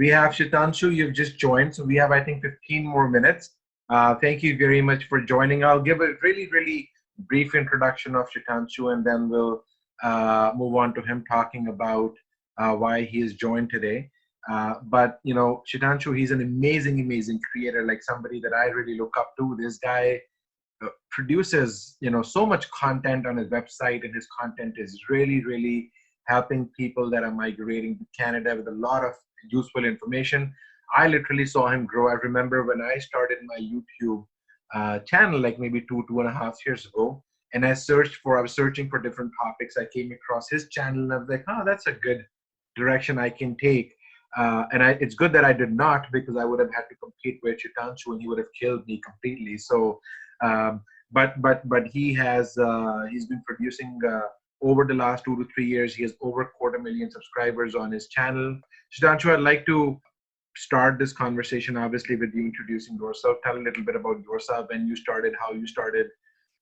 We have Shitanshu, you've just joined, so we have, I think, 15 more minutes. Thank you very much for joining. I'll give a really brief introduction of Shitanshu, and then we'll move on to him talking about why he has joined today. But, you know, Shitanshu, he's an amazing creator, like somebody that I really look up to. This guy produces, you know, so much content on his website, and his content is really helping people that are migrating to Canada with a lot of useful information. I literally saw him grow. I remember when I started my YouTube channel, like maybe 2.5 years ago, and I was searching for different topics. I came across his channel and I was like, oh, that's a good direction I can take. It's good that I did not, because I would have had to compete with Shitanshu and he would have killed me completely. So, but he's been producing over the last 2 to 3 years. He has over 250,000 subscribers on his channel. Shitanshu, I'd like to start this conversation, obviously, with you introducing yourself. Tell a little bit about yourself, when you started, how you started,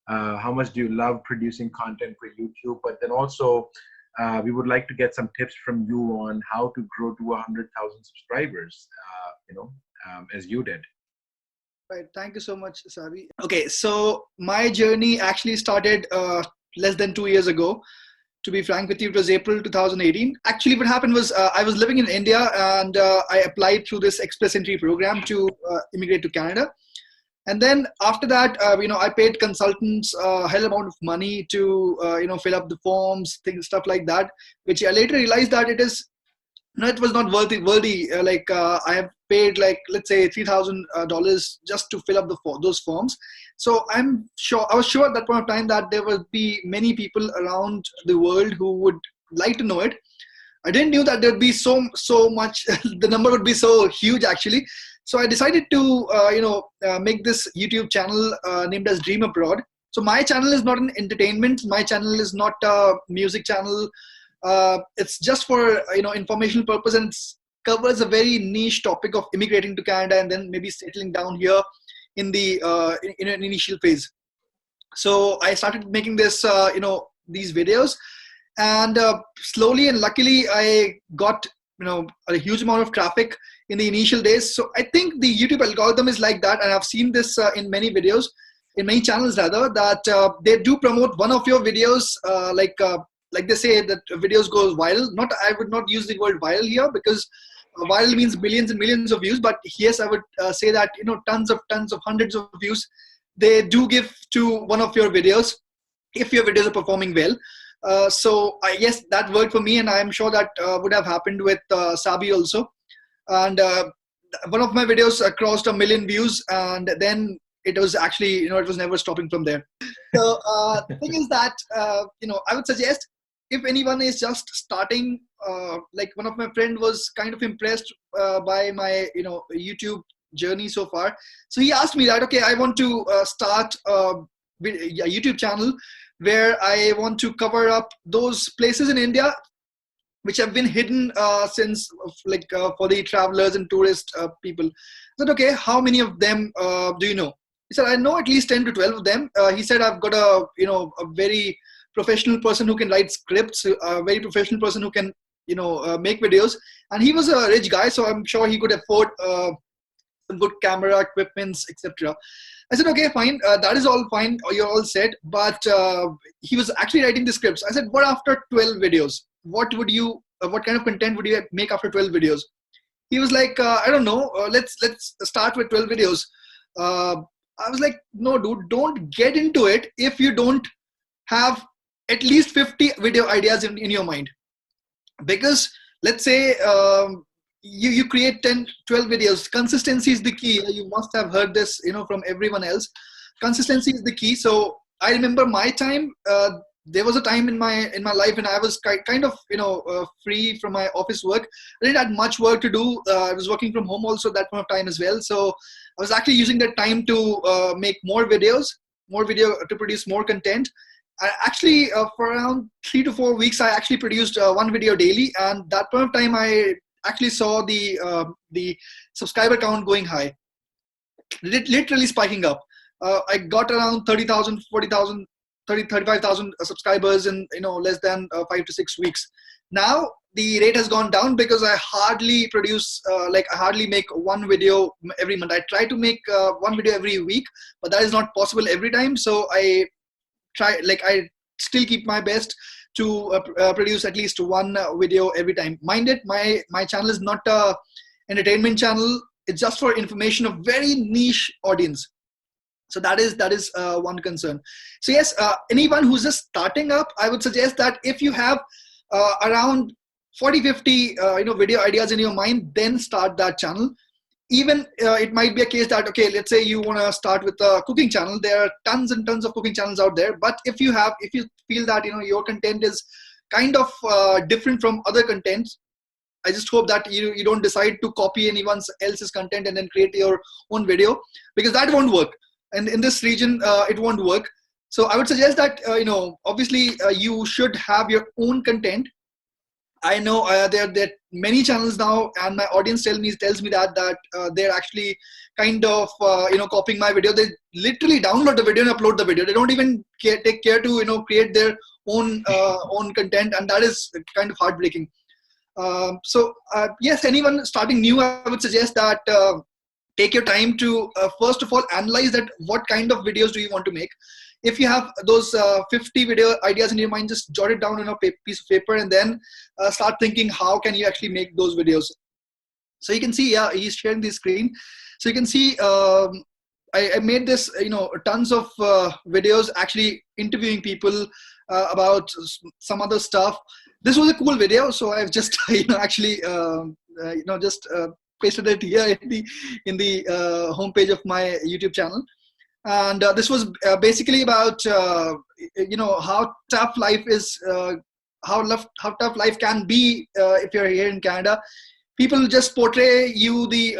how much do you love producing content for YouTube, but then also we would like to get some tips from you on how to grow to 100,000 subscribers, as you did. Right. Thank you so much, Savi. Okay, so my journey actually started less than 2 years ago. To be frank with you, it was April 2018. Actually, what happened was I was living in India, and I applied through this express entry program to immigrate to Canada. And then after that, I paid consultants a hell amount of money to, fill up the forms, stuff like that, which I later realized that it was not worthy. I have paid, like, let's say $3,000 just to fill up those forms. So I was sure at that point of time that there would be many people around the world who would like to know it. I didn't know that there would be so much, the number would be so huge actually. So I decided to, make this YouTube channel named as Dream Abroad. So my channel is not an entertainment. My channel is not a music channel. It's just for, informational purpose, and it covers a very niche topic of immigrating to Canada and then maybe settling down here in the in an initial phase. So I started making this, these videos, and slowly and luckily I got, a huge amount of traffic in the initial days. So I think the YouTube algorithm is like that, and I've seen this in many videos, in many channels rather, that they do promote one of your videos, like they say that videos goes viral. I would not use the word viral here, because viral means millions and millions of views, but yes, I would say that, tons of hundreds of views they do give to one of your videos if your videos are performing well. So yes, that worked for me, and I'm sure that would have happened with Sabi also. And one of my videos crossed 1 million views, and then it was actually, it was never stopping from there. So the thing is that, I would suggest, if anyone is just starting, like one of my friend was kind of impressed by my, YouTube journey so far. So he asked me that, okay, I want to start a YouTube channel where I want to cover up those places in India which have been hidden since, for the travelers and tourist people. I said, okay, how many of them do you know? He said, I know at least 10 to 12 of them. He said, I've got a very professional person who can write scripts, a very professional person who can, make videos. And he was a rich guy, so I'm sure he could afford some good camera equipments, etc. I said, okay, fine, that is all fine, you're all set. But he was actually writing the scripts. I said, what after 12 videos? What kind of content would you make after 12 videos? He was like, I don't know, let's start with 12 videos. I was like, no, dude, don't get into it if you don't have at least 50 video ideas in your mind. Because let's say you create 10, 12 videos. Consistency is the key. You must have heard this, from everyone else. Consistency is the key. So I remember my time. There was a time in my life when I was kind of free from my office work. I didn't have much work to do. I was working from home also at that point of time as well. So I was actually using that time to make more videos, to produce more content. Actually, for around 3 to 4 weeks, I actually produced one video daily, and that point of time, I actually saw the subscriber count going high, literally spiking up. I got around 30,000, 40,000, 35,000 subscribers in less than 5 to 6 weeks. Now the rate has gone down because I hardly produce, I hardly make one video every month. I try to make one video every week, but that is not possible every time. So I I still keep my best to produce at least one video every time. Mind it, my channel is not a entertainment channel. It's just for information of very niche audience. So that is one concern. So yes, anyone who's just starting up, I would suggest that if you have around 40-50 video ideas in your mind, then start that channel. Even it might be a case that, okay, let's say you want to start with a cooking channel. There are tons and tons of cooking channels out there, but if you feel that your content is kind of different from other contents, I just hope that you don't decide to copy anyone else's content and then create your own video, because that won't work. And in this region, it won't work. So I would suggest that obviously you should have your own content. I know there are many channels now, and my audience tells me that they're actually kind of copying my video. They literally download the video and upload the video. They don't even take care to create their own content, and that is kind of heartbreaking. Yes, anyone starting new, I would suggest that take your time to first of all analyze that what kind of videos do you want to make. If you have those 50 video ideas in your mind, just jot it down on a piece of paper, and then start thinking how can you actually make those videos. So you can see, yeah, he's sharing the screen. So you can see I made this, tons of videos actually interviewing people about some other stuff. This was a cool video, so I've just actually just pasted it here in the homepage of my YouTube channel. And this was basically about how tough life is, how tough life can be if you're here in Canada. People just portray you the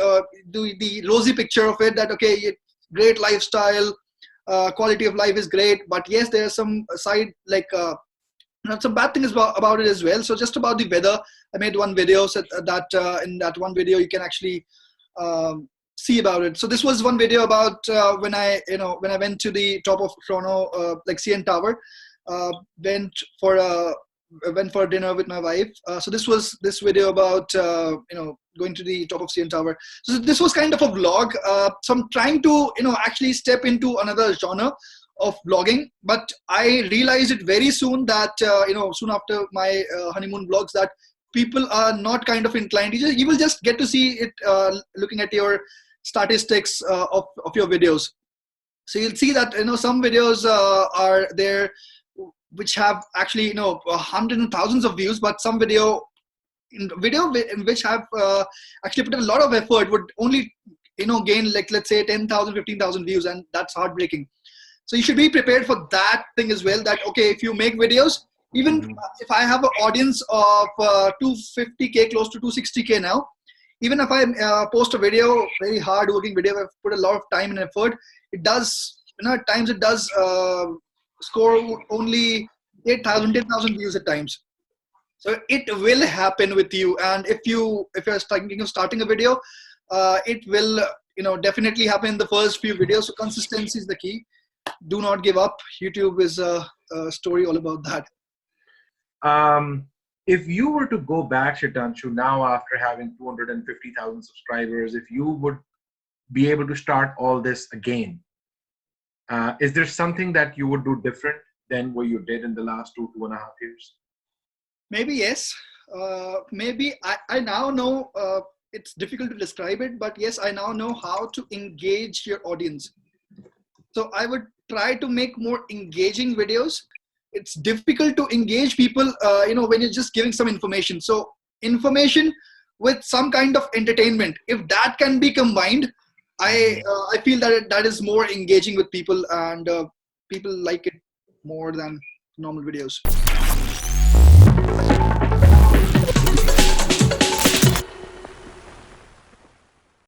rosy picture of it, that okay, great lifestyle, quality of life is great, but yes, there's some side some bad things about it as well. So just about the weather, I made one video, so that in that one video you can actually see about it. So this was one video about when I went to the top of Toronto, CN Tower, went for dinner with my wife. So this was this video about going to the top of CN Tower. So this was kind of a vlog. So I'm trying to actually step into another genre of vlogging, but I realized it very soon that soon after my honeymoon vlogs, that people are not kind of inclined. You will just get to see it looking at your statistics of your videos. So you'll see that some videos are there which have actually hundreds and thousands of views, but some video in which have actually put a lot of effort would only gain, like, let's say 10,000 15,000 views, and that's heartbreaking. So you should be prepared for that thing as well, that okay, if you make videos, even if I have an audience of 250k, close to 260k now, even if I post a video, very hard working video, I've put a lot of time and effort, it does, at times it does score only 8,000 10,000 views at times. So it will happen with you. And if you're thinking of starting a video, it will definitely happen in the first few videos. So consistency is the key. Do not give up. YouTube is a story all about that. If you were to go back, Shitanshu, now after having 250,000 subscribers, if you would be able to start all this again, is there something that you would do different than what you did in the last 2.5 years? Maybe yes. Maybe I now know, it's difficult to describe it, but yes, I now know how to engage your audience. So I would try to make more engaging videos. It's difficult to engage people, when you're just giving some information. So information with some kind of entertainment, if that can be combined, I feel that that is more engaging with people, and people like it more than normal videos.